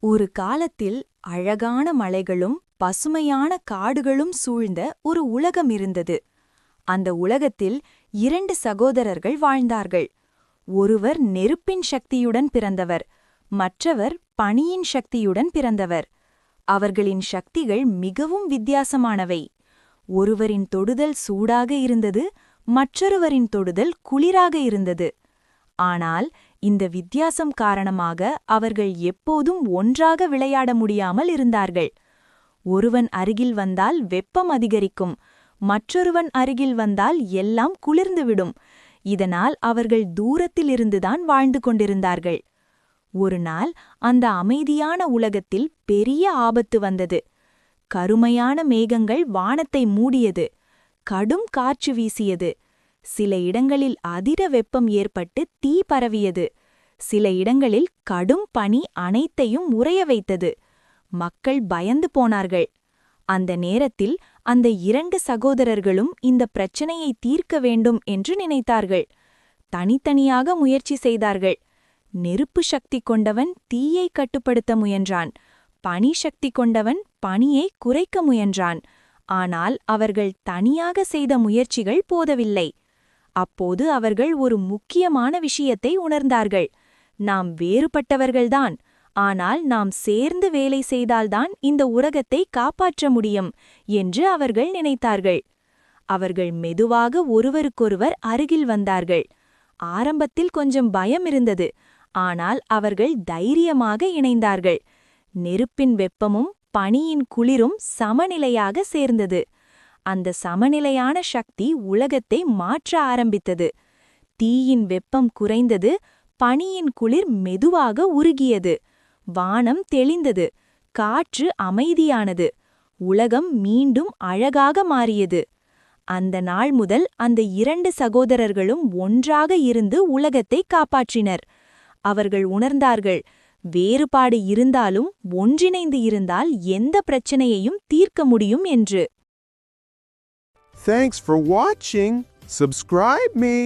ஒரு காலத்தில் அழகான மலைகளும் பசுமையான காடுகளும் சூழ்ந்த ஒரு உலகம் இருந்தது. அந்த உலகத்தில் 2 சகோதரர்கள் வாழ்ந்தார்கள். ஒருவர் நெருப்பின் சக்தியுடன் பிறந்தவர், மற்றவர் பனியின் சக்தியுடன் பிறந்தவர். அவர்களின் சக்திகள் மிகவும் வித்தியாசமானவை. ஒருவரின் தொடுதல் சூடாக இருந்தது, மற்றொருவரின் தொடுதல் குளிராக இருந்தது. ஆனால் இந்த வித்தியாசம் காரணமாக அவர்கள் எப்போதும் ஒன்றாக விளையாட முடியாமல் இருந்தார்கள். ஒருவன் அருகில் வந்தால் வெப்பம் அதிகரிக்கும், மற்றொருவன் அருகில் வந்தால் எல்லாம் குளிர்ந்துவிடும். இதனால் அவர்கள் தூரத்திலிருந்துதான் வாழ்ந்து கொண்டிருந்தார்கள். ஒருநாள் அந்த அமைதியான உலகத்தில் பெரிய ஆபத்து வந்தது. கருமையான மேகங்கள் வானத்தை மூடியது. கடும் காற்று வீசியது. சில இடங்களில் அதிர வெப்பம் ஏற்பட்டு தீ பரவியது. சில இடங்களில் கடும் பனி அனைத்தையும் உறைய வைத்தது. மக்கள் பயந்து போனார்கள். அந்த நேரத்தில் அந்த 2 சகோதரர்களும் இந்த பிரச்சனையை தீர்க்க வேண்டும் என்று நினைத்தார்கள். தனித்தனியாக முயற்சி செய்தார்கள். நெருப்பு சக்தி கொண்டவன் தீயை கட்டுப்படுத்த முயன்றான். பனி சக்தி கொண்டவன் பனியை குறைக்க முயன்றான். ஆனால் அவர்கள் தனியாக செய்த முயற்சிகள் போதவில்லை. அப்போது அவர்கள் ஒரு முக்கியமான விஷயத்தை உணர்ந்தார்கள். நாம் வேறுபட்டவர்கள்தான், ஆனால் நாம் சேர்ந்து வேலை செய்தால்தான் இந்த உலகத்தை காப்பாற்ற முடியும் என்று அவர்கள் நினைத்தார்கள். அவர்கள் மெதுவாக ஒருவருக்கொருவர் அருகில் வந்தார்கள். ஆரம்பத்தில் கொஞ்சம் பயம் இருந்தது, ஆனால் அவர்கள் தைரியமாக இணைந்தார்கள். நெருப்பின் வெப்பமும் பனியின் குளிரும் சமநிலையாக சேர்ந்தது. அந்த சமநிலையான சக்தி உலகத்தை மாற்ற ஆரம்பித்தது. தீயின் வெப்பம் குறைந்தது, பனியின் குளிர் மெதுவாக உருகியது. வானம் தெளிந்தது, காற்று அமைதியானது. உலகம் மீண்டும் அழகாக மாறியது. அந்த நாள் முதல் அந்த 2 சகோதரர்களும் ஒன்றாக இருந்து உலகத்தை காப்பாற்றினர். அவர்கள் உணர்ந்தார்கள், வேறுபாடு இருந்தாலும் ஒன்றிணைந்து இருந்தால் எந்த பிரச்சனையையும் தீர்க்க முடியும் என்று. Thanks for watching. Subscribe me.